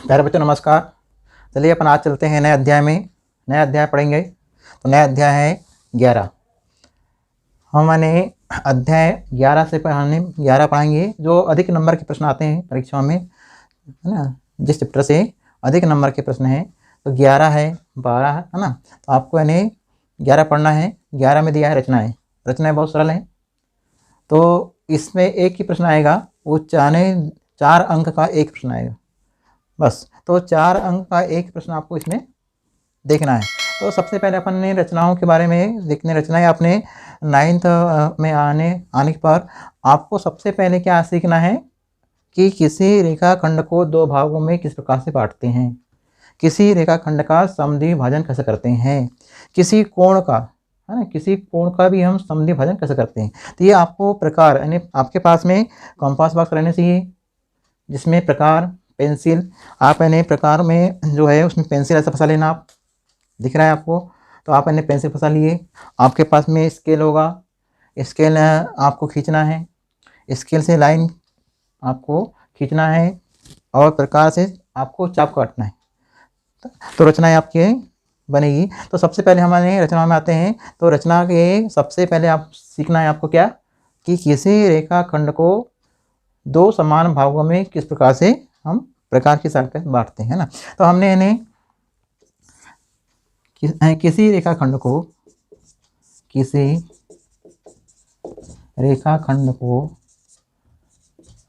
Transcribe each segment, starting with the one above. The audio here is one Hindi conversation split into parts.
प्यारे बच्चों नमस्कार। चलिए अपन आज चलते हैं नए अध्याय में। नया अध्याय पढ़ेंगे। तो नया अध्याय है 11। हमने अध्याय 11 से पढ़ाने 11 पढ़ाएंगे जो अधिक नंबर के प्रश्न आते हैं परीक्षाओं में, है ना। जिस चैप्टर से अधिक नंबर के प्रश्न हैं तो 11 है, 12 है ना। तो आपको यानी 11 पढ़ना है। 11 में दिया है रचनाएँ। रचनाएँ बहुत सरल हैं। तो इसमें एक ही प्रश्न आएगा, वो 4 अंक का एक प्रश्न आएगा बस। तो 4 अंक का एक प्रश्न आपको इसमें देखना है। तो सबसे पहले अपन ने रचनाओं के बारे में देखने। रचनाएं आपने 9th में आने के पर आपको सबसे पहले क्या सीखना है कि किसी रेखाखंड को 2 भागों में किस प्रकार से बांटते हैं, किसी रेखाखंड का समद्विभाजन कैसे करते हैं, किसी कोण का, है ना, किसी कोण का भी हम समद्विभाजन कैसे करते हैं। तो ये आपको प्रकार, यानी आपके पास में कंपास बॉक्स रहने चाहिए जिसमें प्रकार, पेंसिल, आप यानी प्रकार में जो है उसमें पेंसिल ऐसा फंसा लेना। आप दिख रहा है आपको, तो आप यानी पेंसिल फंसा लिए। आपके पास में स्केल होगा, स्केल आपको खींचना है, स्केल से लाइन आपको खींचना है और प्रकार से आपको चाप काटना है। तो रचनाएं आपकी बनेगी। तो सबसे पहले हमारे रचना में आते हैं। तो रचना के सबसे पहले आप सीखना है आपको क्या, कि किसी रेखाखंड को 2 समान भागों में किस प्रकार से हम प्रकार के साथ बांटते हैं ना। तो हमने इन्हें किसी रेखाखंड को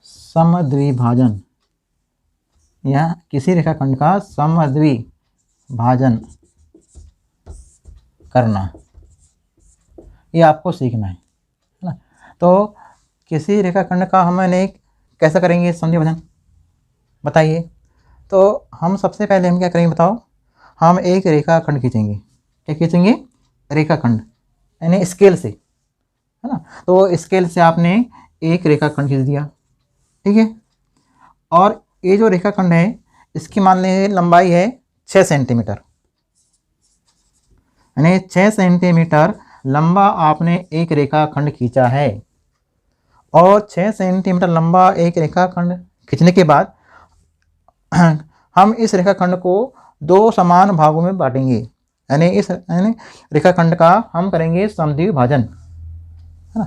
समद्विभाजन या किसी रेखाखंड का समद्विभाजन करना, ये आपको सीखना है ना। तो किसी रेखाखंड का हमने कैसा करेंगे समद्विभाजन, बताइए। तो हम सबसे पहले हम क्या करेंगे बताओ, हम एक रेखाखंड खींचेंगे। क्या खींचेंगे? रेखाखंड, यानी स्केल से, है ना। तो स्केल से आपने एक रेखाखंड खींच दिया, ठीक है। और ये जो रेखाखंड है इसकी मान लीजिए लंबाई है 6 सेंटीमीटर, यानी 6 सेंटीमीटर लंबा आपने एक रेखाखंड खींचा है। और 6 सेंटीमीटर लंबा एक रेखाखंड खींचने के बाद हम इस रेखाखंड को 2 समान भागों में बांटेंगे, यानी इस रेखाखंड का हम करेंगे समद्विभाजन, है ना।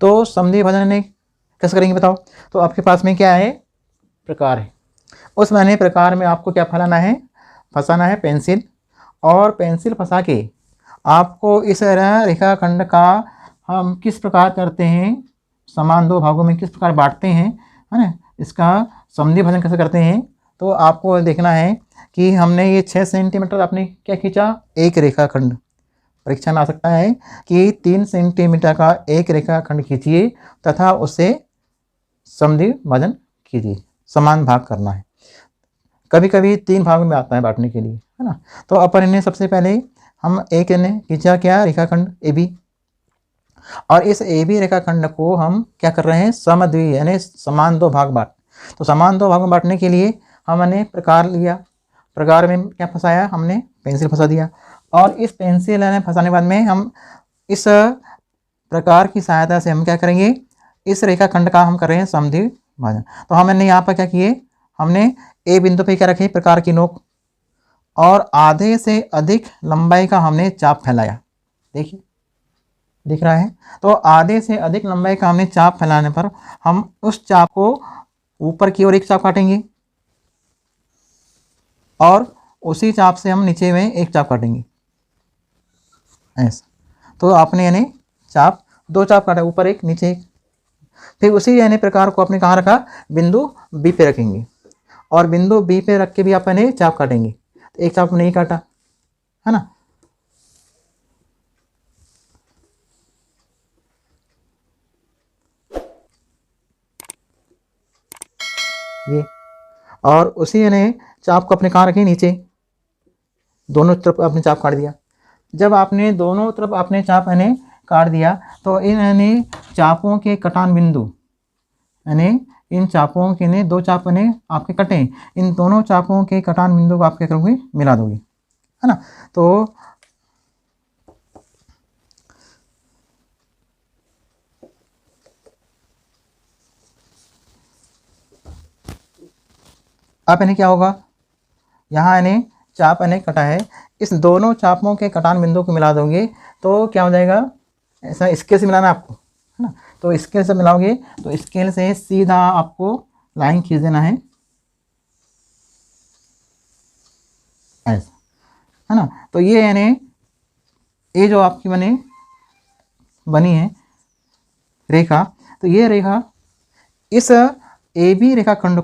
तो समद्विभाजन कैसे करेंगे बताओ। तो आपके पास में क्या है, प्रकार है। उस मैंने प्रकार में आपको क्या फंसाना है पेंसिल। और पेंसिल फंसा के आपको इस रेखाखंड का हम किस प्रकार करते हैं, समान 2 भागों में किस प्रकार बांटते हैं, है ना, इसका समद्विभाजन कैसे करते हैं। तो आपको देखना है कि हमने ये 6 सेंटीमीटर आपने क्या खींचा, एक रेखाखंड। परीक्षा में आ सकता है कि 3 सेंटीमीटर का एक रेखाखंड खींचिए तथा उसे समद्विभाजन कीजिए, समान भाग करना है। कभी कभी 3 भागों में आता है बांटने के लिए, है ना। तो अपन इन्हें सबसे पहले हम एक इन्हें खींचा क्या, रेखाखंड ए बी। और इस ए बी रेखाखंड को हम क्या कर रहे हैं, समद्वि यानी समान 2 भाग बांट। तो समान 2 भाग में बांटने के लिए हमने प्रकार लिया। प्रकार में क्या फंसाया, हमने पेंसिल फंसा दिया। और इस पेंसिल फंसाने के बाद में हम इस प्रकार की सहायता से हम क्या करेंगे, इस रेखाखंड का हम कर रहे हैं समद्विभाजन। तो हमने यहाँ पर क्या किए, हमने ए बिंदु पे क्या रखे, प्रकार की नोक, और आधे से अधिक लंबाई का हमने चाप फैलाया। देखिए दिख रहा है। तो आधे से अधिक लंबाई का हमने चाप फैलाने पर हम उस चाप को ऊपर की ओर एक चाप काटेंगे और उसी चाप से हम नीचे में एक चाप काटेंगे, ऐसा। तो आपने यानी 2 चाप काटा, ऊपर एक नीचे एक। फिर उसी यानी प्रकार को आपने कहाँ रखा, बिंदु बी पे रखेंगे। और बिंदु बी पे रख के भी अपने चाप काटेंगे। तो एक चाप नहीं काटा, है ना। ये और उसी यानी चाप को अपने कहाँ रखें, नीचे। दोनों तरफ आपने चाप काट दिया। जब आपने दोनों तरफ आपने चाप यानी काट दिया तो इन यानी चापों के कटान बिंदु, यानी इन चापों के ने 2 चाप ने आपके कटे, इन दोनों चापों के कटान बिंदु को आप क्या करोगे, मिला दोगे, है ना। तो अब यानी क्या होगा, यहाँ यानी चाप यानी कटा है, इस दोनों चापों के कटान बिंदु को मिला दोगे तो क्या हो जाएगा, ऐसा स्केल से मिलाना आपको, है ना। तो स्केल से मिलाओगे तो स्केल से सीधा आपको लाइन खींच देना है ऐसा, है ना। तो ये यानी ये जो आपकी बनी है रेखा, तो ये रेखा इस ए बी रेखाखंड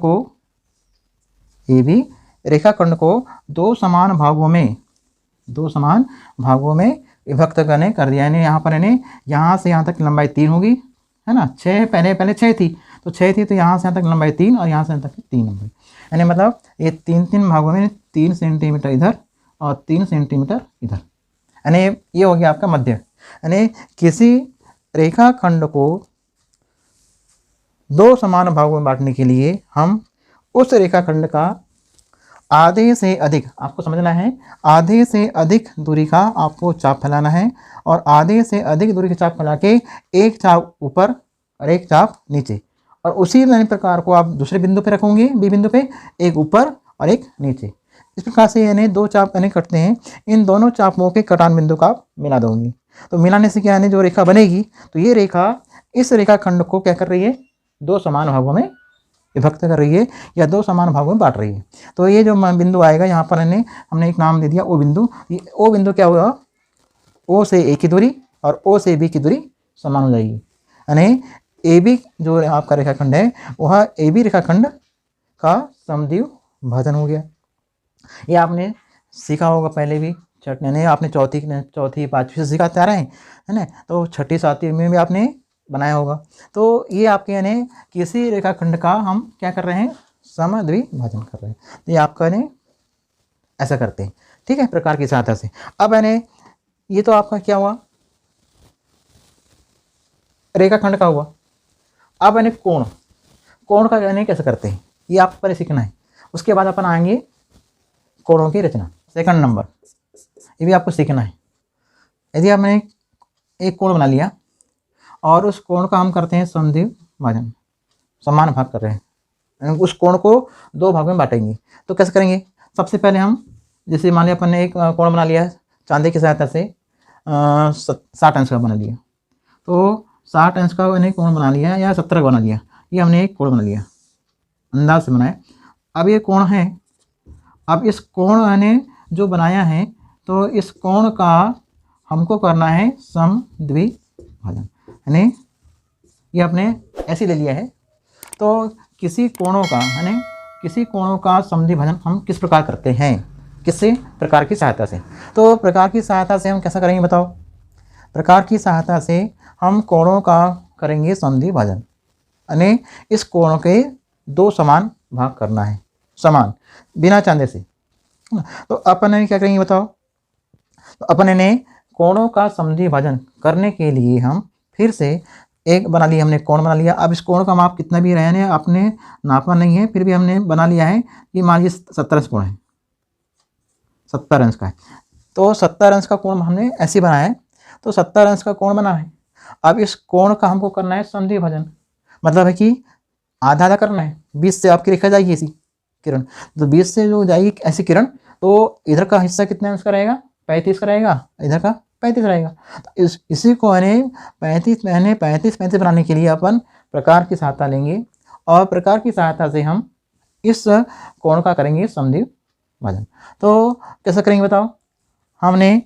को दो समान भागों में विभक्त कर दिया। यानी यहाँ पर यानी यहाँ से यहाँ तक लंबाई 3 होगी, है ना। 6 पहले 6 थी, तो 6 थी तो यहाँ से यहाँ तक लंबाई 3 और यहाँ से यहाँ तक 3 लंबाई, यानी मतलब ये 3 भागों में 3 सेंटीमीटर इधर और 3 सेंटीमीटर इधर, यानी ये हो गया आपका मध्य। यानी किसी रेखाखंड को दो समान भागों में बांटने के लिए हम उस रेखाखंड का आधे से अधिक, आपको समझना है, आधे से अधिक दूरी का आपको चाप फैलाना है और आधे से अधिक दूरी के चाप फैला के एक चाप ऊपर और एक चाप नीचे, और उसी प्रकार को आप दूसरे बिंदु पे रखोगे, बी बिंदु पे, एक ऊपर और एक नीचे। इस प्रकार से यानी दो चाप यानी कटते हैं, इन दोनों चापों के कटान बिंदु का आप मिला दोगे। तो मिलाने से क्या है, जो रेखा बनेगी तो ये रेखा इस रेखाखंड को क्या कर रही है, दो समान भागों में विभक्त कर रही है या दो समान भागों में बांट रही है। तो ये जो बिंदु आएगा यहाँ पर हमने एक नाम दे दिया ओ बिंदु। ये ओ बिंदु क्या हुआ, ओ से ए की दूरी और ओ से बी की दूरी समान हो जाएगी, यानी ए बी जो आपका रेखाखंड है वह ए बी रेखाखंड का समद्विभाजन भाजन हो गया। ये आपने सीखा होगा पहले भी, यानी आपने चौथी पाँचवीं से सीखा आ रहे हैं, है ना। तो छठी सातवीं में भी आपने बनाया होगा। तो ये आपके यानी किसी रेखाखंड का हम क्या कर रहे हैं, समद्विभाजन कर रहे हैं। तो ये आपका यानी ऐसा करते हैं, ठीक है, प्रकार की सहायता से। अब यानी ये तो आपका क्या हुआ, रेखाखंड का हुआ। अब यानी कोण का यानी कैसे करते हैं ये आपको पहले सीखना है, उसके बाद अपन आएंगे कोणों की रचना। सेकंड नंबर ये भी आपको सीखना है। यदि आपने एक कोण बना लिया और उस कोण का हम करते हैं समद्विभाजन, समान भाग कर रहे हैं, उस कोण को दो भागों में बांटेंगे। तो कैसे करेंगे, सबसे पहले हम जैसे मान लिया अपन ने एक कोण बना लिया चांदी की सहायता से 60 अंश का बना लिया, तो 60 अंश का मैंने कोण बना लिया या 70 का बना लिया, ये हमने एक कोण बना लिया, अंदाज से बनाया। अब ये कोण है, अब इस कोण मैंने जो बनाया है तो इस कोण का हमको करना है समद्विभाजन, यानी ये आपने ऐसे ले लिया है। तो किसी कोणों का समद्विभाजन हम किस प्रकार करते हैं, किससे, प्रकार की सहायता से। तो प्रकार की सहायता से हम कैसा करेंगे बताओ, प्रकार की सहायता से हम कोणों का करेंगे समद्विभाजन, यानी इस कोण के दो समान भाग करना है, समान, बिना चांदे से। तो अपन ने क्या करेंगे बताओ, तो अपन ने कोणों का समद्विभाजन करने के लिए हम फिर से एक बना लिया, हमने कोण बना लिया। अब इस कोण का माप कितना भी रहने आपने नापा नहीं है, फिर भी हमने बना लिया है कि मान लीजिए 70 अंश कोण है, 70 अंश का है, तो 70 अंश का कोण हमने ऐसे बनाया है, तो 70 अंश का कोण बना है। अब इस कोण का हमको करना है समद्विभाजन, मतलब है कि आधा आधा करना है। 20 से आपकी रेखा जाएगी ऐसी किरण, तो 20 से जो जाएगी ऐसी किरण, तो इधर का हिस्सा कितने अंश का रहेगा, 35 का रहेगा, इधर का 35 रहेगा। तो इसी को यानी 35 बनाने के लिए अपन प्रकार की सहायता लेंगे और प्रकार की सहायता से हम इस कोण का करेंगे समद्विभाजन। तो कैसे करेंगे बताओ, हमने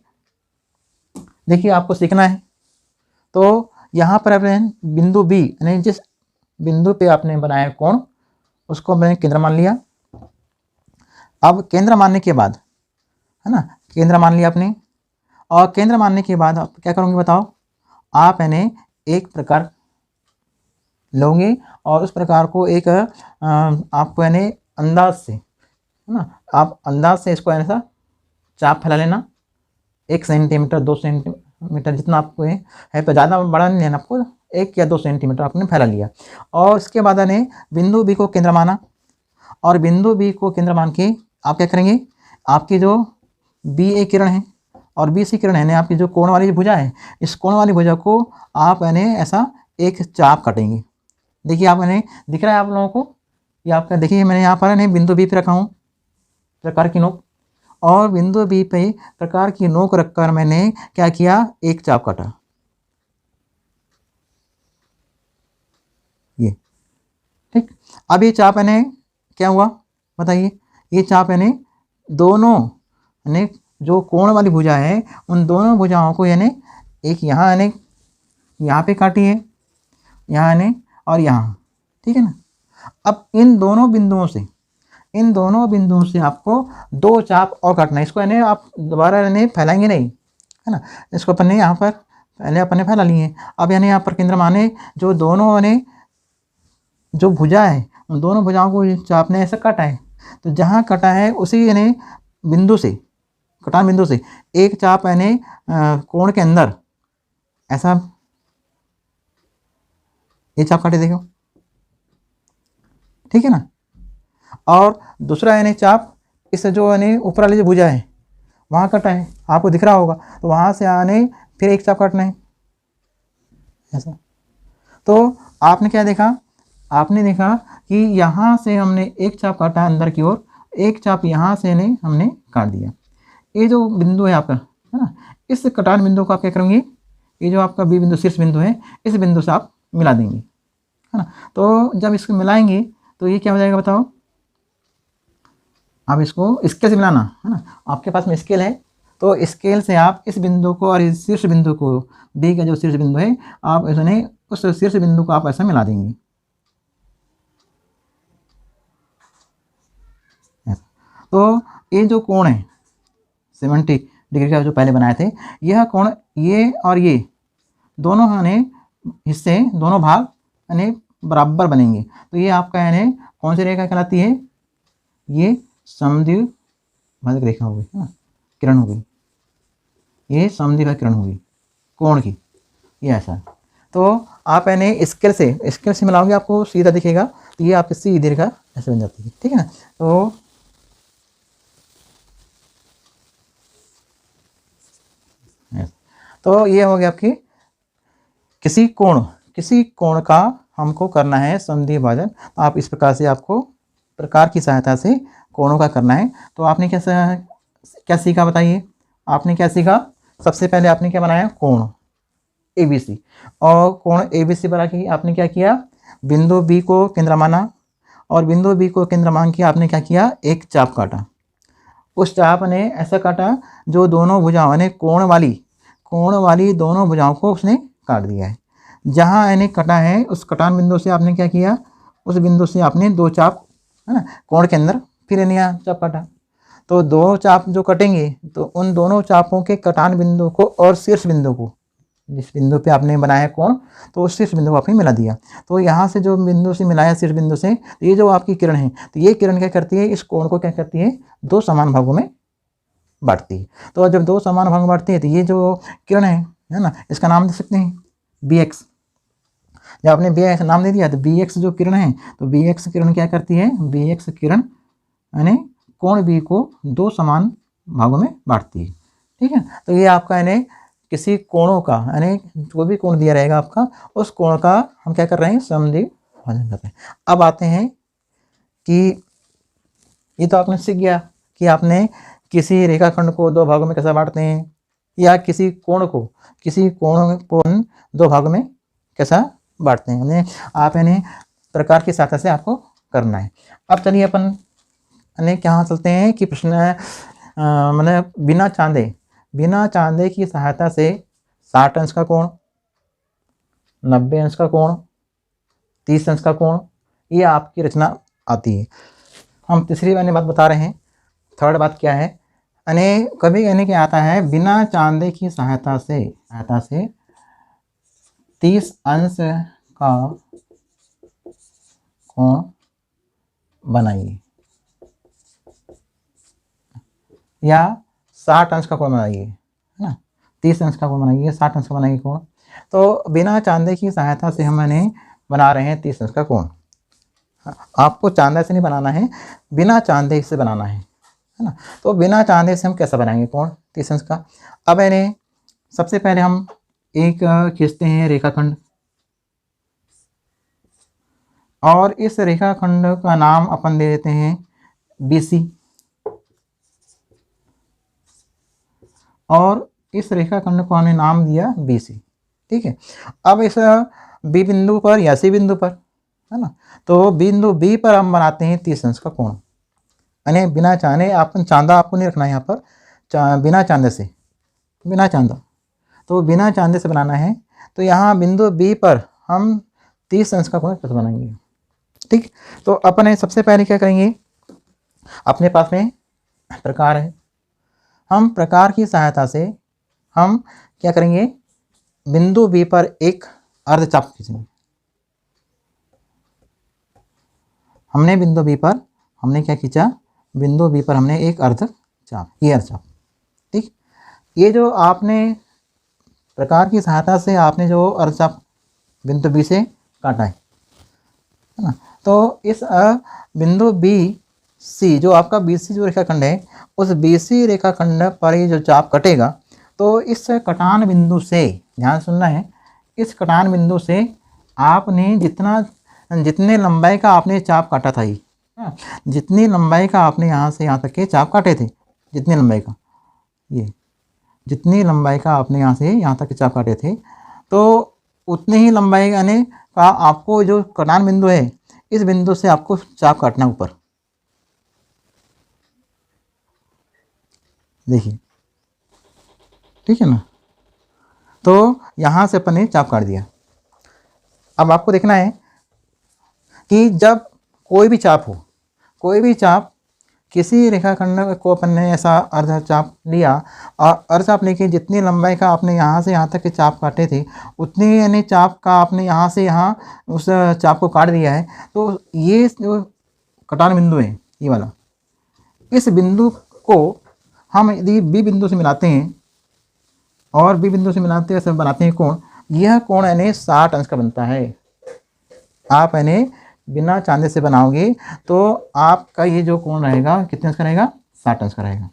देखिए आपको सीखना है। तो यहाँ पर आपने बिंदु बी यानी जिस बिंदु पे आपने बनाया कोण उसको मैंने केंद्र मान लिया। अब केंद्र मानने के बाद, है ना, केंद्र मान लिया आपने, और केंद्र मानने के बाद आप क्या करोगे बताओ, आप यानी एक प्रकार लोगे और उस प्रकार को एक आपको यानी अंदाज से, है ना, आप अंदाज से इसको ऐसा चाप फैला लेना, 1 सेंटीमीटर 2 सेंटीमीटर जितना आपको है, तो ज़्यादा बड़ा नहीं लेना आपको, 1 या 2 सेंटीमीटर आपने फैला लिया। और इसके बाद ने बिंदु बी को केंद्र माना, और बिंदु बी को केंद्र मान के आप क्या करेंगे, आपकी जो बी ए किरण है और बी सी किरण है, आपकी जो कोण वाली भुजा है, इस कोण वाली भुजा को आप यानी ऐसा एक चाप काटेंगे। देखिए आप यानी दिख रहा है आप लोगों को, ये आपका देखिए मैंने यहाँ पर नहीं बिंदु बी पे रखा हूँ, प्रकार की नोक, और बिंदु बी पे प्रकार की नोक रखकर मैंने क्या किया, एक चाप काटा, ये ठीक। अब ये चाप यानी क्या हुआ बताइए, ये चाप यानी दोनों यानी जो कोण वाली भुजा है उन दोनों भुजाओं को यानी एक यहाँ यानी यहाँ पे काटी है, यहाँ यानी और यहाँ, ठीक है ना। अब इन दोनों बिंदुओं से आपको दो चाप और काटना है। इसको यानी आप दोबारा यानी फैलाएंगे नहीं, है ना। इसको अपन ने यहाँ पर पहले अपन ने फैला लिए। अब यानी यहाँ पर केंद्र माने जो दोनों यानी जो भुजा है उन दोनों भुजाओं को चाप ने ऐसा काटा है, तो जहाँ कटा है उसी यानी बिंदु से, कटान बिंदु से एक चाप यानी कोण के अंदर ऐसा ये चाप काटे देखो, ठीक है ना। और दूसरा यानी चाप इस जो यानी ऊपर वाली जो भुजा है वहाँ कटा है, आपको दिख रहा होगा, तो वहाँ से आने फिर एक चाप काटना है ऐसा। तो आपने क्या देखा, आपने देखा कि यहाँ से हमने एक चाप काटा अंदर की ओर, एक चाप यहाँ से ने हमने काट दिया। ये जो बिंदु है आपका, है ना, इस कटान बिंदु को आप क्या करेंगे, ये जो आपका बी बिंदु शीर्ष बिंदु है इस बिंदु से आप मिला देंगे, है ना। तो जब इसको मिलाएंगे तो ये क्या हो जाएगा बताओ, आप इसको स्केल से मिलाना, है ना। आपके पास में स्केल है तो स्केल से आप इस बिंदु को और इस शीर्ष बिंदु को, बी का जो शीर्ष बिंदु है आप इसने उस शीर्ष बिंदु को आप ऐसा मिला देंगे। तो ये जो कोण है 70 डिग्री का जो पहले बनाए थे, यह कोण ये और ये दोनों यानी हिस्से, दोनों भाग यानी बराबर बनेंगे। तो ये आपका यानी कौन सी रेखा कहलाती है, ये समद्विभाजक रेखा होगी, है ना, किरण होगी, ये समद्विभाजक किरण होगी कोण की, ये ऐसा। तो आप यानी स्केल से मिलाओगे आपको सीधा दिखेगा, तो ये आपकी सीधी रेखा ऐसे बन जाती है, ठीक है ना। तो ये हो गया आपकी किसी कोण का हमको करना है समद्विभाजन। तो आप इस प्रकार से आपको प्रकार की सहायता से कोणों का करना है। तो आपने क्या सीखा बताइए, आपने क्या सीखा, सबसे पहले आपने क्या बनाया, कोण ABC, और कोण ABC बना के आपने क्या किया, बिंदु B को केंद्र माना, और बिंदु B को केंद्र मान के आपने क्या किया, एक चाप काटा। उस चाप ने ऐसा काटा जो दोनों भुजाओं ने कोण वाली दोनों भुजाओं को उसने काट दिया है। जहाँ यानी कटा है उस कटान बिंदु से आपने क्या किया, उस बिंदु से आपने दो चाप, है ना, कोण के अंदर फिर यानी चाप काटा। तो दो चाप जो कटेंगे तो उन दोनों चापों के कटान बिंदु को और शीर्ष बिंदु को, जिस बिंदु पे आपने बनाया कोण, तो उस शीर्ष बिंदु को आपने मिला दिया। तो यहाँ से जो बिंदु से मिलाया शीर्ष बिंदु से, तो ये जो आपकी किरण है, तो ये किरण क्या करती है, इस कोण को क्या करती है, दो समान भागों में बांटती है। तो जब दो समान भाग में बांटती है तो ये जो किरण है ना, इसका नाम दे सकते हैं BX। जब आपने BX नाम दे दिया तो BX जो किरण है, तो BX किरण क्या करती है, BX किरण यानी कोण B को दो समान भागों में बांटती है, ठीक है। तो ये आपका यानी किसी कोणों का यानी जो भी कोण दिया रहेगा आपका, उस कोण का हम क्या कर रहे हैं, समद्विभाजन करते हैं। अब आते हैं कि ये तो आपने सीख गया कि आपने किसी रेखाखंड को दो भागों में कैसे बांटते हैं, या किसी कोण को दो भागों में कैसा बांटते हैं, यानी आप यानी प्रकार की सहायता से आपको करना है। अब चलिए अपन यानी क्या चलते हैं कि प्रश्न मतलब बिना चांदे की सहायता से 60 अंश का कोण, 90 अंश का कोण, 30 अंश का कोण, ये आपकी रचना आती है। हम तीसरी वाली बात बता रहे हैं। थर्ड बात क्या है, यानी कभी यानी क्या आता है, बिना चांदे की सहायता से 30 अंश का कोण बनाइए, या 60 अंश का कोण बनाइए, है ना, 30 अंश का कोण बनाइए, 60 अंश का बनाइए कोण। तो बिना चांदे की सहायता से हम बना रहे हैं 30 अंश का कोण। आपको चांदे से नहीं बनाना है, बिना चांदे से बनाना है ना। तो बिना चांदे से हम कैसा बनाएंगे कोण 30 अंश का। अब सबसे पहले हम एक खींचते हैं रेखाखंड, और इस रेखाखंड का नाम अपन दे देते हैं BC, और इस रेखाखंड को हमने नाम दिया BC। ठीक है, अब इस B बिंदु पर या C बिंदु पर, है ना, तो बिंदु B पर हम बनाते हैं 30 अंश का कोण। यानी बिना चांदे, आप चांदा आपको नहीं रखना है यहाँ पर, बिना चांदे से, बिना चांदा, तो बिना चांदे से बनाना है। तो यहाँ बिंदु B पर हम 30 अंश का कोण कैसे बनाएंगे। ठीक, तो अपने सबसे पहले क्या करेंगे, अपने पास में प्रकार है, हम प्रकार की सहायता से हम क्या करेंगे, बिंदु B पर एक अर्धचाप खींचेंगे। हमने बिंदु B पर हमने क्या खींचा, बिंदु B पर हमने एक अर्धचाप, ये अर्धचाप। ठीक, ये जो आपने प्रकार की सहायता से आपने जो अर्धचाप बिंदु B से काटा है ना, तो इस बिंदु BC जो आपका BC जो रेखाखंड है, उस BC रेखाखंड पर ये जो चाप कटेगा, तो इस कटान बिंदु से, ध्यान सुनना है, इस कटान बिंदु से आपने जितने लंबाई का आपने चाप काटा था, ये जितनी लंबाई का आपने यहाँ से यहाँ तक के चाप काटे थे, जितनी लंबाई का, ये जितनी लंबाई का आपने यहाँ से यहाँ तक के चाप काटे थे, तो उतनी ही लंबाई यानी का आपको जो कटान बिंदु है, इस बिंदु से आपको चाप काटना ऊपर। देखिए, ठीक है ना, तो यहाँ से अपन ने चाप काट दिया। अब आपको देखना है कि जब कोई भी चाप हो, कोई भी चाप, किसी रेखाखंड को अपन ने ऐसा अर्धचाप लिया और अर्धचाप लेके जितनी लंबाई का आपने यहाँ से यहाँ तक के चाप काटे थे, उतनी यानी चाप का आपने यहाँ से यहाँ उस चाप को काट दिया है। तो ये जो कटान बिंदु है, ये वाला, इस बिंदु को हम यदि B बिंदु से मिलाते हैं और B बिंदु से मिलाते हैं, सब बनाते हैं कोण, यह कोण यानी 60 अंश का बनता है। आप यानी बिना चांदे से बनाओगे तो आपका ये जो कोण रहेगा कितने अंश का रहेगा, 60 अंश का रहेगा।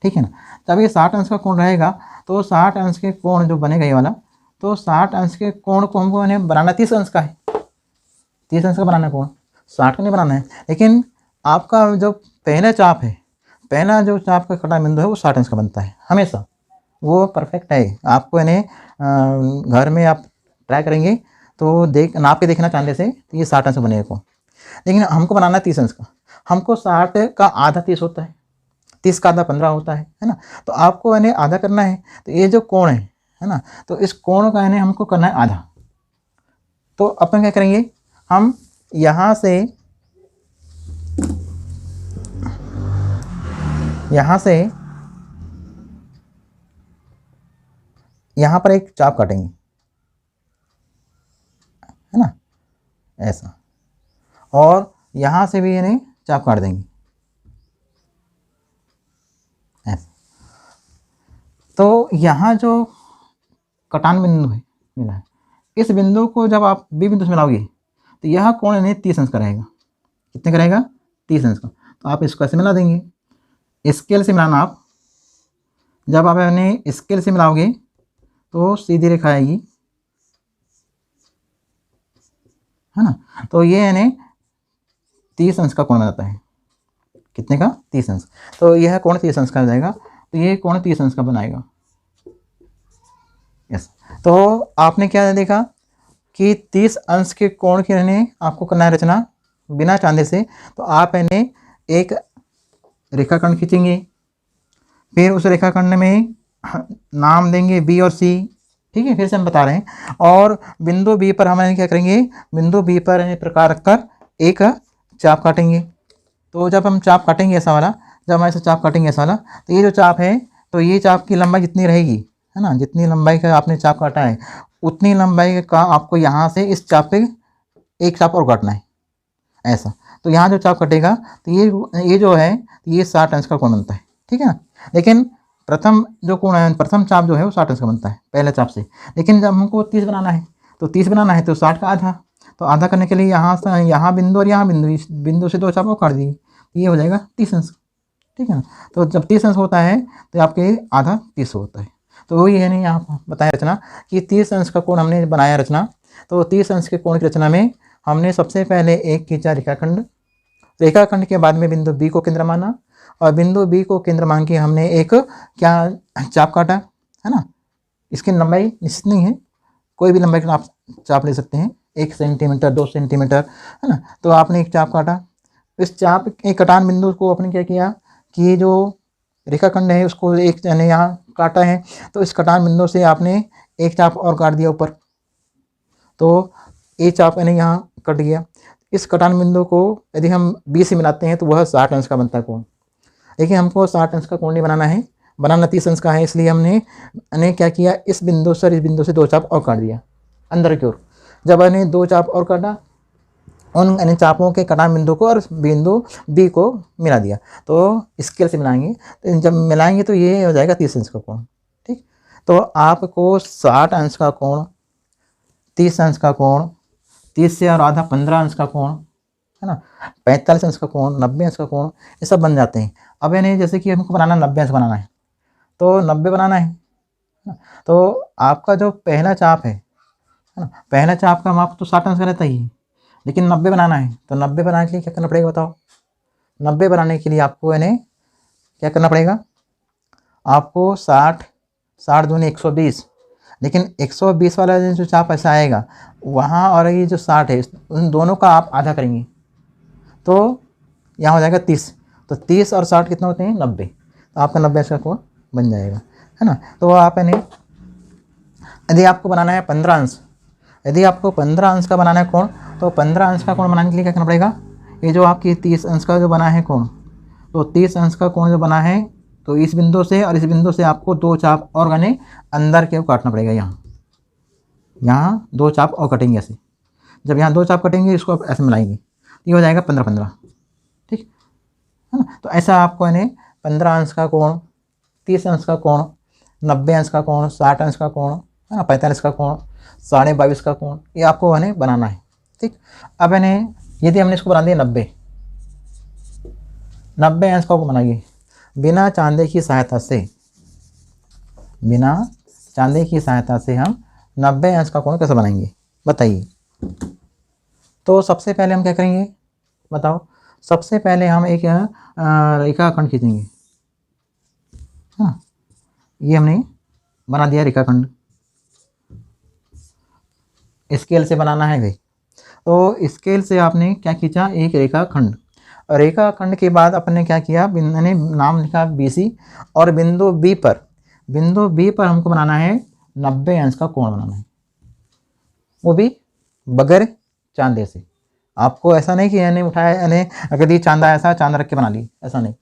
ठीक है ना, जब ये 60 अंश का कोण रहेगा तो 60 अंश के कोण जो बनेगा ये वाला, तो 60 अंश के कोण को हमको यानी बनाना 30 अंश का है, 30 अंश का बनाना है कोण, 60 का नहीं बनाना है। लेकिन आपका जो पहला चाप है, पहला जो चाप का कटान बिंदु है वो 60 अंश का बनता है हमेशा, वो परफेक्ट है। आपको यानी घर में आप ट्राई करेंगे तो नाप के देखना चांदे से, तो ये 60 अंश बनेगा कोण। लेकिन हमको बनाना 30 अंश का, हमको 60 का आधा 30 होता है, 30 का आधा 15 होता है ना, तो आपको यानी आधा करना है। तो ये जो कोण है ना, तो इस कोण का यानी हमको करना है आधा। तो अपन क्या करेंगे, हम यहाँ से यहाँ पर एक चाप काटेंगे, है ना, ऐसा, और यहाँ से भी यानी चाप काट देंगे ऐसा। तो यहाँ जो कटान बिंदु है मिला है, इस बिंदु को जब आप B बिंदु से मिलाओगे तो यह कोण यानी 30 अंश का रहेगा। कितने का रहेगा, 30 अंश का। तो आप इसको ऐसे मिला देंगे, स्केल से मिलाना आप, जब आप यानी स्केल से मिलाओगे तो सीधी रेखा आएगी, है ना, तो ये यानी 30 अंश का कोण बनाता है। कितने का, 30 अंश। तो यह कोण 30 अंश का हो जाएगा, तो ये कोण 30 अंश का बनाएगा। यस, तो आपने क्या देखा कि 30 अंश के कोण के रहने आपको करना है रचना बिना चांदे से। तो आप यानी एक रेखाखंड खींचेंगे, फिर उस रेखाखंड में नाम देंगे B और C। ठीक है, फिर से हम बता रहे हैं। और बिंदु B पर हम क्या करेंगे, बिंदु B पर प्रकार रखकर एक चाप काटेंगे। तो जब हम चाप काटेंगे ऐसा वाला, जब हम ऐसा चाप काटेंगे ऐसा वाला, तो ये जो चाप है, तो ये चाप की लंबाई जितनी रहेगी, है ना, जितनी लंबाई का आपने चाप काटा है उतनी लंबाई का आपको यहाँ से इस चाप पे एक चाप और काटना है ऐसा। तो यहाँ जो चाप कटेगा तो ये जो है ये 60 अंश का कोण बनता है। ठीक है ना, लेकिन प्रथम जो कोण है, प्रथम चाप जो है वो 60 अंश का बनता है पहले चाप से। लेकिन जब हमको 30 बनाना है, तो 30 बनाना है तो 60 का आधा, तो आधा करने के लिए यहाँ से यहाँ बिंदु और यहाँ बिंदु, इस बिंदु से 2 चाप और काट दिए, ये हो जाएगा 30 अंश। ठीक है ना, तो जब 30 अंश होता है तो आपके आधा 30 होता है। तो वही है नहीं यहाँ बताया रचना कि 30 अंश का कोण हमने बनाया रचना। तो 30 अंश के कोण की रचना में हमने सबसे पहले एक खींचा रेखाखंड, रेखाखंड के बाद में बिंदु B को केंद्र माना और बिंदु बी को केंद्र मान के हमने एक क्या चाप काटा है ना। इसकी लंबाई निश्चित नहीं है, कोई भी लंबाई का आप चाप ले सकते हैं, 1 सेंटीमीटर 2 सेंटीमीटर है ना। तो आपने एक चाप काटा, इस चाप एक कटान बिंदु को आपने क्या किया कि ये जो रेखाखंड है उसको एक यानी यहाँ काटा है, तो इस कटान बिंदु से आपने एक चाप और काट दिया ऊपर, तो ये चाप यानी यहाँ कट गया। इस कटान बिंदु को यदि हम बी से मिलाते हैं तो वह 60 अंश का बनता है कोण। लेकिन हमको 60 अंश का कोण नहीं बनाना है, बनाना 30 अंश का है, इसलिए हमने क्या किया, इस बिंदु से इस बिंदु से 2 चाप और काट दिया अंदर की ओर। जब हमने 2 चाप और काटा, उन यानी चापों के कटान बिंदु को और बिंदु बी को मिला दिया, तो स्केल से मिलाएंगे, तो जब मिलाएंगे तो ये हो जाएगा 30 अंश का कोण। ठीक, तो आपको 60 अंश का कोण, 30 अंश का कोण, 30 से और आधा 15 अंश का कोण है ना, 45 अंश का कोण, 90 अंश का कोण, ये सब बन जाते हैं। अब यानी जैसे कि हमको बनाना 90 अंश बनाना है, तो 90 बनाना है ना, तो आपका जो पहला चाप है ना, पहला चाप का माप तो 60 अंश का रहता ही है, लेकिन 90 बनाना है, तो 90 बनाने के लिए क्या करना पड़ेगा बताओ। 90 बनाने के लिए आपको यानी क्या करना पड़ेगा, आपको 60 दूनी 120, लेकिन 120 वाला जो चाप ऐसा आएगा वहाँ, और ये जो 60 है उन दोनों का आप आधा करेंगे, तो यहाँ हो जाएगा 30, तो 30 और 60 कितना होते हैं 90, तो आपका 90 अंश का कोण बन जाएगा है ना। तो आप यानी यदि आपको बनाना है 15 अंश, यदि आपको 15 अंश का बनाना है कोण, तो 15 अंश का कोण बनाने के लिए क्या करना पड़ेगा, ये जो आपकी 30 अंश का जो बना है कोण, तो 30 अंश का कोण जो बना है, तो इस बिंदु से और इस बिंदु से आपको 2 चाप और यानी अंदर के काटना पड़ेगा। यहाँ 2 चाप और कटेंगे ऐसे, जब यहाँ 2 चाप कटेंगे इसको आप ऐसे मिलाएंगे, ये हो जाएगा 15-15, ठीक है ना। तो ऐसा आपको यानी 15 अंश का कोण, 30 अंश का कोण, 90 अंश का कोण, 60 अंश का कोण है ना, 45 का कोण, 22.5 का कोण, ये आपको यानी बनाना है। ठीक, अब यानी यदि हमने इसको बना दिया 90 अंश का बनाइए बिना चांदे की सहायता से, बिना चांदे की सहायता से हम 90 अंश का कोण कैसे बनाएंगे बताइए। तो सबसे पहले हम क्या करेंगे बताओ, सबसे पहले हम एक रेखाखंड खींचेंगे, हाँ ये हमने बना दिया रेखाखंड, स्केल से बनाना है भाई, तो स्केल से आपने क्या खींचा, एक रेखाखंड। रेखाखंड के बाद अपने क्या किया, मैंने नाम लिखा BC, और बिंदु बी पर हमको बनाना है 90 अंश का कोण बनाना है, वो भी बगैर चांदे से। आपको ऐसा नहीं कि यानी उठाया यानी अगर ये चांदा ऐसा चांदा रख के बना ली, ऐसा नहीं,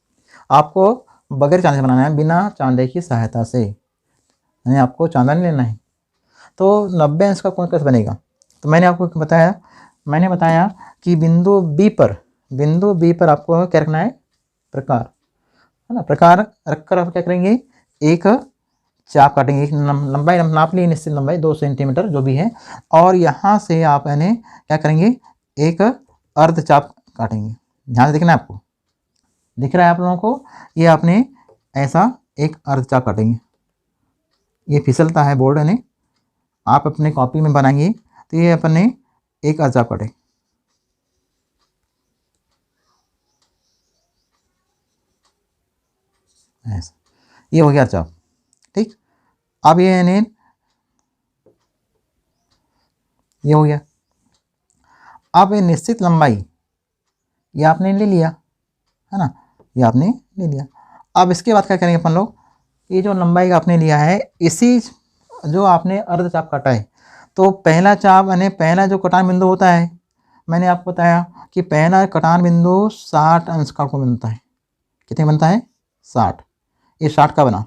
आपको बगैर चांदे से बनाना है, बिना चांदे की सहायता से, यानी आपको चांदा नहीं लेना है। तो 90 अंश का कोण कैसे बनेगा, तो मैंने आपको बताया कि बिंदु बी पर आपको क्या रखना है, प्रकार है ना, प्रकार रखकर आप क्या करेंगे, एक चाप काटेंगे, एक लंबाई नाप ली, निश्चित लंबाई 2 सेंटीमीटर जो भी है, और यहाँ से आप यानी क्या करेंगे, एक अर्ध चाप काटेंगे। ध्यान से देखना है, आपको दिख रहा है आप लोगों को, ये आपने ऐसा एक अर्ध चाप काटेंगे, ये फिसलता है बोर्ड यानी आप अपने कॉपी में बनाएंगे, तो ये अपने एक अर्ध चाप काटे, ऐसा, ये हो गया चाप। ठीक, अब ये हो गया। अब ये निश्चित लंबाई ये आपने ले लिया है ना, ये आपने ले लिया। अब इसके बाद क्या करेंगे अपन लोग, ये जो लंबाई आपने लिया है, इसी जो आपने अर्ध चाप काटा है, तो पहला चाप यानी पहला जो कटान बिंदु होता है, मैंने आपको बताया कि पहला कटान बिंदु 60 अंश का कोण बनता है। कितने बनता है 60, ये 60 का बना,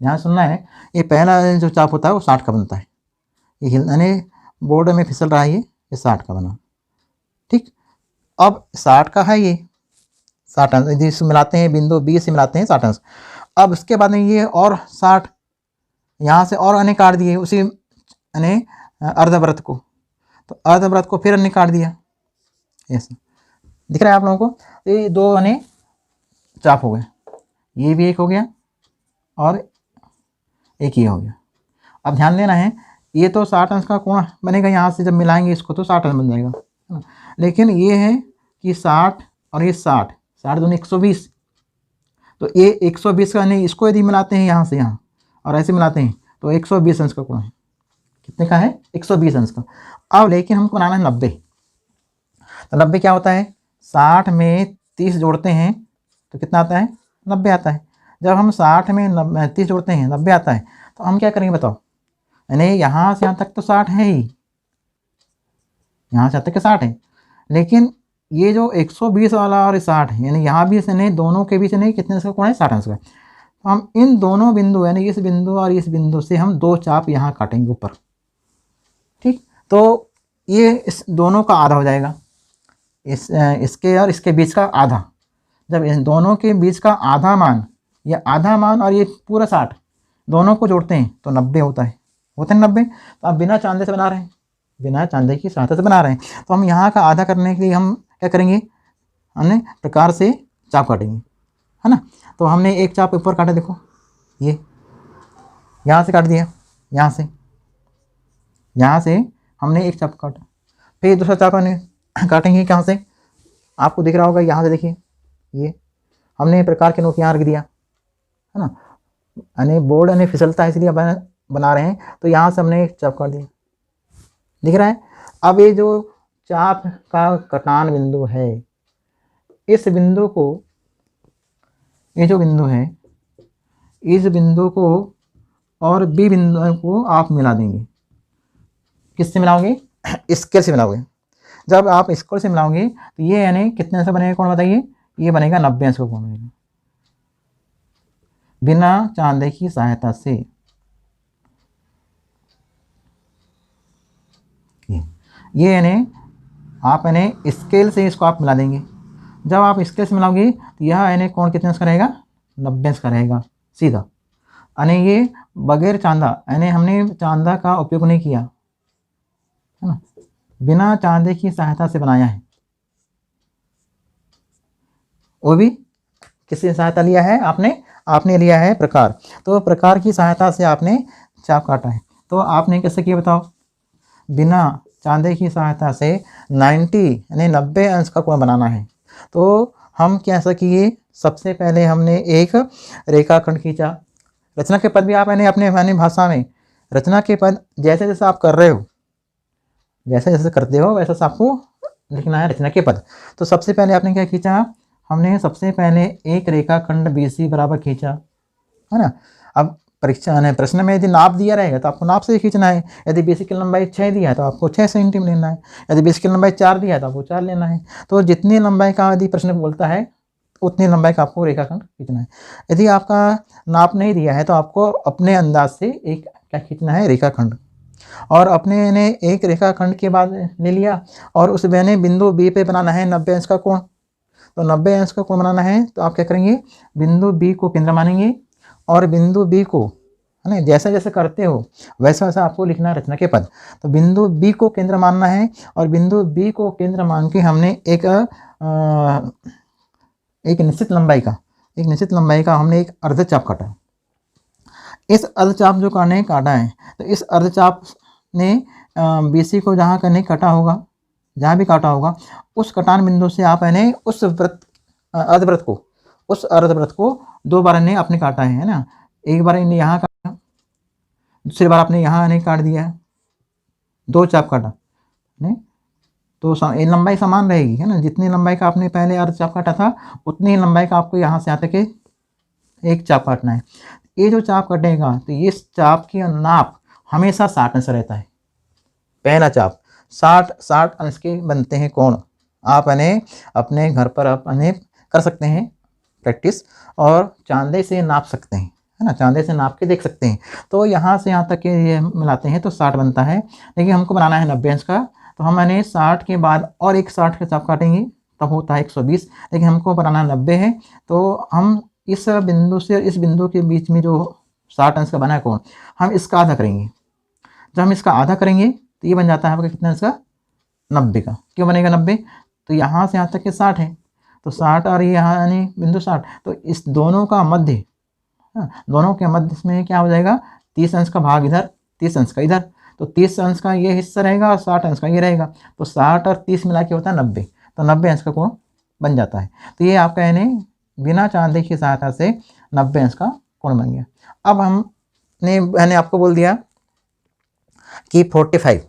यहाँ सुनना है, ये पहला जो चाप होता है वो 60 का बनता है, ये यानी बोर्ड में फिसल रहा है, ये 60 का बना। ठीक, अब 60 का है, ये 60 अंश, यदि इससे मिलाते हैं बिंदु बी से मिलाते हैं 60 अंश। अब इसके बाद में ये और 60 यहाँ से और अन्य काट दिए उसी यानी अर्धवृत्त को, तो अर्धवृत्त को फिर अन्य काट दिया, ऐसा दिख रहा है आप लोगों को। ये 2 यानी चाप हो गए, ये भी एक हो गया और एक ये हो गया। अब ध्यान देना है, ये तो 60 अंश का कोण बनेगा, यहाँ से जब मिलाएंगे इसको तो 60 अंश बन जाएगा, लेकिन ये है कि 60 और ये 60 दूनी 120, तो ये 120 का नहीं, इसको यदि मिलाते हैं यहाँ से यहाँ और ऐसे मिलाते हैं तो 120 अंश का कोण है। कितने का है? 120 अंश का। अब लेकिन हमको बनाना है 90। तो 90 क्या होता है? 60 में 30 जोड़ते हैं तो कितना आता है? 90 आता है। जब हम 60 में 30 जोड़ते हैं 90 आता है, तो हम क्या करेंगे बताओ? यानी यहाँ से यहाँ तक तो 60 है ही, यहाँ से यहाँ तक के 60 है, लेकिन ये जो 120 वाला और 60 है, यानी यहाँ भी नहीं, दोनों के बीच नहीं कितने अंश का कोण है? 60 अंश का। तो हम इन दोनों बिंदु यानी इस बिंदु और इस बिंदु से हम 2 चाप यहाँ काटेंगे ऊपर। ठीक, तो ये इस दोनों का आधा हो जाएगा, इसके और इसके बीच का आधा। जब इन दोनों के बीच का आधा मान, या आधा मान और ये पूरा 60 दोनों को जोड़ते हैं तो 90 होता है। होते हैं 90। तो आप बिना चांदे से बना रहे हैं, बिना चांदे की सहायता से बना रहे हैं। तो हम यहाँ का आधा करने के लिए हम क्या करेंगे? हमने प्रकार से चाप काटेंगे, है ना। तो हमने एक चाप ऊपर काटा, देखो ये यहाँ से काट दिया, यहाँ से हमने एक चाप काटा। फिर दूसरा चाप काटेंगे कहाँ से? आपको दिख रहा होगा, यहाँ से देखिए, ये हमने प्रकार के नोक यहाँ रख दिया, है ना। यानी बोर्ड यानी फिसलता है इसलिए बना रहे हैं, तो यहाँ से हमने एक चाप काट दिया, दिख रहा है। अब ये जो चाप का कटान बिंदु है, इस बिंदु को, ये जो बिंदु है, इस बिंदु को और बी बिंदु को आप मिला देंगे। किससे मिलाओगे? स्केल से मिलाओगे। जब आप स्केल से मिलाओगे तो ये यानी कितने अंश का बनेगा कोण बताइए? ये बनेगा 90 अंश का कोण बनेगा, बिना चांदे की सहायता से। ये यानी आप यानी स्केल से इसको आप मिला देंगे। जब आप स्केल से मिलाओगे तो यह यानी कोण कितने अंश का रहेगा? 90 अंश का रहेगा सीधा। यानी ये बगैर चांदा, यानी हमने चांदा का उपयोग नहीं किया, है ना, बिना चांदे की सहायता से बनाया है। वो भी किसकी सहायता लिया है? आपने लिया है प्रकार। तो प्रकार की सहायता से आपने चाप काटा है। तो आपने कैसे किया बताओ? बिना चांदे की सहायता से 90 यानी 90 अंश का कोण बनाना है। तो हम कैसा किए? सबसे पहले हमने एक रेखाखंड खींचा। रचना के पद भी आप अपने भाषा में रचना के पद जैसे जैसे आप कर रहे हो, जैसे जैसे करते हो वैसे आपको लिखना है रचना के पद। तो सबसे पहले आपने क्या खींचा? हमने सबसे पहले एक रेखाखंड BC बराबर खींचा, है ना। अब परीक्षा ने प्रश्न में यदि नाप दिया रहेगा तो आपको नाप से ही खींचना है। यदि BC की लंबाई 6 दिया है तो आपको 6 सेंटीमीटर लेना है। यदि BC की लंबाई 4 दिया है तो आपको 4 लेना है। तो जितनी लंबाई का यदि प्रश्न बोलता है उतनी लंबाई का आपको रेखाखंड खींचना है। यदि आपका नाप नहीं दिया है तो आपको अपने अंदाज से एक क्या खींचना है? रेखाखंड। और अपने ने एक रेखाखंड के बाद ले लिया और उस मैंने बिंदु B पे बनाना है 90 अंश का कोण। तो 90 अंश का कोण बनाना है तो आप क्या करेंगे? बिंदु B को केंद्र मानेंगे और बिंदु B को, है ना, जैसा जैसे करते हो वैसा वैसा आपको लिखना है रचना के पद। तो बिंदु B को केंद्र मानना है और बिंदु B को केंद्र मान के हमने एक निश्चित लंबाई का हमने एक अर्धचाप काटा। इस अर्धचाप जो काटा है तो इस अर्धचाप ने BC को जहाँ करने काटा होगा, जहाँ भी काटा होगा, उस कटान बिंदु से आप यानी उस अर्धवृत्त को 2 बार ने आपने काटा है ना। एक बार इन्हें यहाँ काटा, दूसरी बार आपने यहाँ नहीं काट दिया है, 2 चाप काटा नहीं, तो लंबाई समान रहेगी, है ना। जितनी लंबाई का आपने पहले अर्धचाप काटा था उतनी ही लंबाई का आपको यहाँ से यहाँ तक एक चाप काटना है। ये जो चाप कटेगा तो इस चाप की नाप हमेशा 60 अंश रहता है। पहला चाप 60 अंश के बनते हैं कोण। आप अपने घर पर आप कर सकते हैं प्रैक्टिस और चांदे से नाप सकते हैं, है ना, चांदे से नाप के देख सकते हैं। तो यहाँ से यहाँ तक के ये मिलाते हैं तो 60 बनता है, लेकिन हमको बनाना है 90 अंश का। तो हम 60 के बाद और एक 60 का चाप काटेंगे तब होता है 120, लेकिन हमको बनाना 90 है। तो हम इस बिंदु से इस बिंदु के बीच में जो 60 अंश का बना है कोण, हम इसका आधा करेंगे। जब हम इसका आधा करेंगे तो ये बन जाता है आपका कितना अंश का? 90 का। क्यों बनेगा 90? तो यहाँ से यहाँ तक के 60 है, तो 60 और ये यहाँ यानी बिंदु 60, तो इस दोनों का मध्य, दोनों के मध्य में क्या हो जाएगा? 30 अंश का भाग इधर, 30 अंश का इधर। तो 30 अंश का ये हिस्सा रहेगा और 60 अंश का ये रहेगा। तो 60 और 30 मिला के होता है 90। तो 90 अंश का कोण बन जाता है। तो ये आपका बिना चांदे की सहायता से 90 अंश का कोण बन गया। अब मैंने आपको बोल दिया कि 45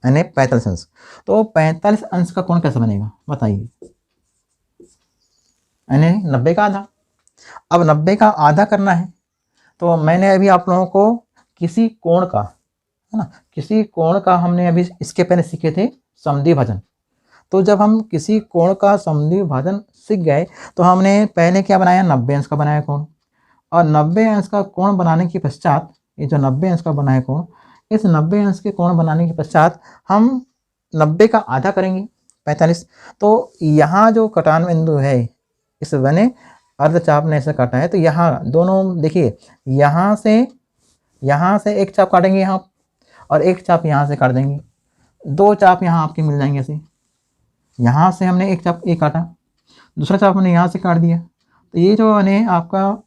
यानी 45 अंश, तो 45 अंश का कोण कैसे बनेगा बताइए, यानी 90 का आधा। अब 90 का आधा करना है तो मैंने अभी आप लोगों को किसी कोण का, है ना, किसी कोण का हमने अभी इसके पहले सीखे थे समद्वि भाजन। तो जब हम किसी कोण का समद्वि भाजन सीख गए तो हमने पहले क्या बनाया, 90 अंश का बनाया कोण, और 90 अंश का कोण बनाने के पश्चात, ये जो 90 अंश का बना है कोण, इस 90 अंश के कोण बनाने के पश्चात हम 90 का आधा करेंगे 45। तो यहाँ जो कटान बिंदु है इस बने अर्धचाप ने ऐसे काटा है, तो यहाँ दोनों देखिए, यहाँ से एक चाप काटेंगे यहाँ, और एक चाप यहाँ से काट देंगे, दो चाप यहाँ आपके मिल जाएंगे ऐसे। यहाँ से हमने एक चाप एक काटा, दूसरा चाप हमने यहाँ से काट दिया, तो ये जो है आपका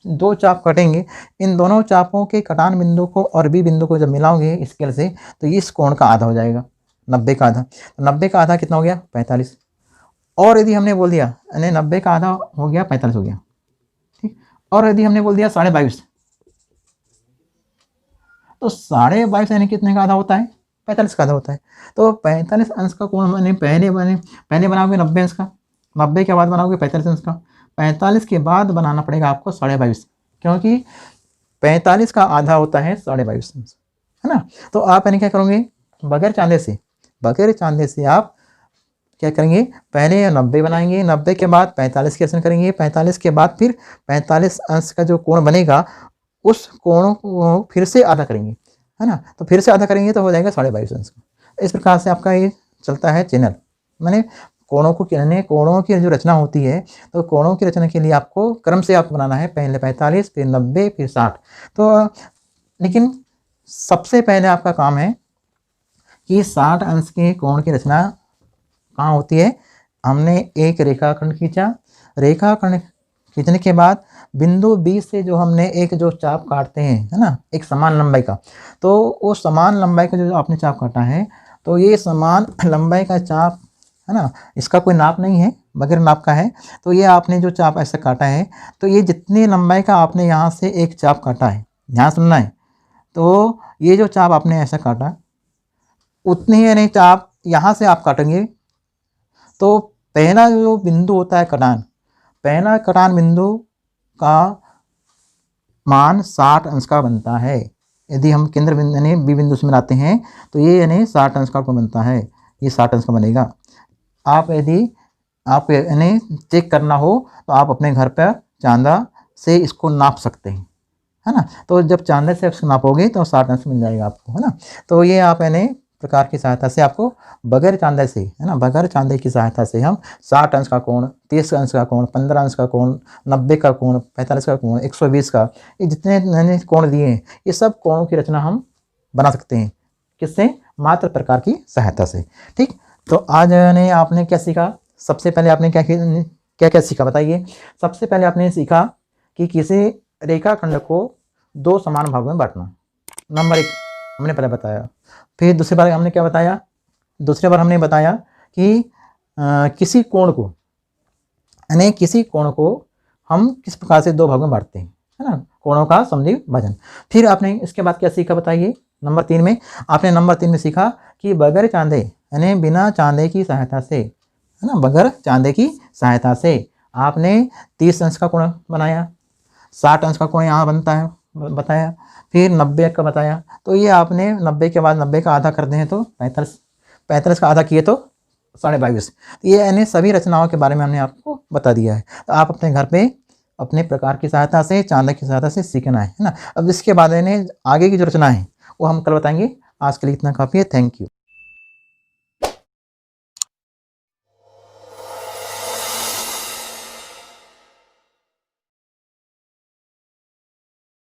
दो चाप कटेंगे, इन दोनों चापों के कटान बिंदु को और बी बिंदु को जब मिलाओगे स्केल से तो इस कोण का आधा हो जाएगा, 90 का आधा। 90 का आधा कितना हो गया, 45। और यदि हमने बोल दिया यानी 90 का आधा हो गया 45 हो गया, ठीक। और यदि हमने बोल दिया 22.5, तो 22.5 यानी कितने का आधा होता है, 45 का आधा होता है। तो 45 अंश का कोण मैंने पहले बनाओगे 90 अंश का, 90 के बाद बनाओगे 45 अंश का, 45 के बाद बनाना पड़ेगा आपको 22.5, क्योंकि 45 का आधा होता है 22.5 अंश, है ना। तो आप यानी क्या करोगे, बगैर चांदे से आप क्या करेंगे, पहले 90 बनाएंगे, 90 के बाद 45 के रचना करेंगे, 45 के बाद फिर 45 अंश का जो कोण बनेगा उस कोण को फिर से आधा करेंगे, है ना। तो फिर से आधा करेंगे तो हो जाएगा 22.5 अंश का। इस प्रकार से आपका ये चलता है चैनल। मैंने कोणों की जो रचना होती है, तो कोणों की रचना के लिए आपको क्रम से आपको बनाना है, पहले 45 फिर 90 फिर 60। तो लेकिन सबसे पहले आपका काम है कि 60 अंश के कोण की रचना कहाँ होती है। हमने एक रेखाखंड खींचा, रेखाखंड खींचने के बाद बिंदु बी से जो हमने एक जो चाप काटते हैं, है ना, एक समान लंबाई का, तो वो समान लंबाई का जो आपने चाप काटा है, तो ये समान लंबाई का चाप, है ना, इसका कोई नाप नहीं है, बगैर नाप का है। तो ये आपने जो चाप ऐसा काटा है, तो ये जितनी लंबाई का आपने यहाँ से एक चाप काटा है, यहाँ सुनना है, तो ये जो चाप आपने ऐसा काटा उतनी ही यानी चाप यहाँ से आप काटेंगे। तो पहला जो बिंदु होता है कटान, पहला कटान बिंदु का मान 60 अंश का बनता है। यदि हम केंद्र बिंदु यानी बी बिंदु से मिलाते हैं तो ये यानी 60 अंश का बनता है, ये 60 अंश का बनेगा। आप यदि आप यानी चेक करना हो तो आप अपने घर पर चांदा से इसको नाप सकते हैं, है ना। तो जब चांदे से इसको नापोगे तो 60 अंश मिल जाएगा आपको, है ना। तो ये आप यानी प्रकार की सहायता से आपको बगैर चांदे से, है ना, बगैर चांदे की सहायता से हम 60 अंश का कोण, 30 अंश का कोण, 15 अंश का कोण, 90 का कोण, 45 का कोण, 120 का, ये जितने मैंने कोण दिए हैं ये सब कोणों की रचना हम बना सकते हैं। किससे, मात्र प्रकार की सहायता से, ठीक। तो आज ने आपने क्या सीखा, सबसे पहले आपने क्या क्या सीखा बताइए। सबसे पहले आपने सीखा कि किसी रेखाखंड को दो समान भागों में बांटना, नंबर 1 हमने पहले बताया। फिर दूसरी बार हमने क्या बताया, दूसरी बार हमने बताया कि किसी कोण को यानी किसी कोण को हम किस प्रकार से दो भागों में बांटते हैं, है ना, कोणों का समद्वि भाजन। फिर आपने इसके बाद क्या सीखा बताइए, नंबर 3 में आपने नंबर 3 में सीखा कि बगैर चांदे यानी बिना चांदे की सहायता से, है ना, बगैर चांदे की सहायता से आपने 30 अंश का कोण बनाया, 60 अंश का कोण यहाँ बनता है बताया, फिर 90 का बताया। तो ये आपने 90 के बाद 90 का आधा करते हैं तो 45 का आधा किए तो 22.5। ये यानी सभी रचनाओं के बारे में हमने आपको बता दिया है। तो आप अपने घर पे अपने प्रकार की सहायता से, चांदे की सहायता से सीखना है ना। अब इसके बाद यानी आगे की जो रचना है वो हम कल बताएंगे। आज के लिए इतना काफ़ी है। Thank you.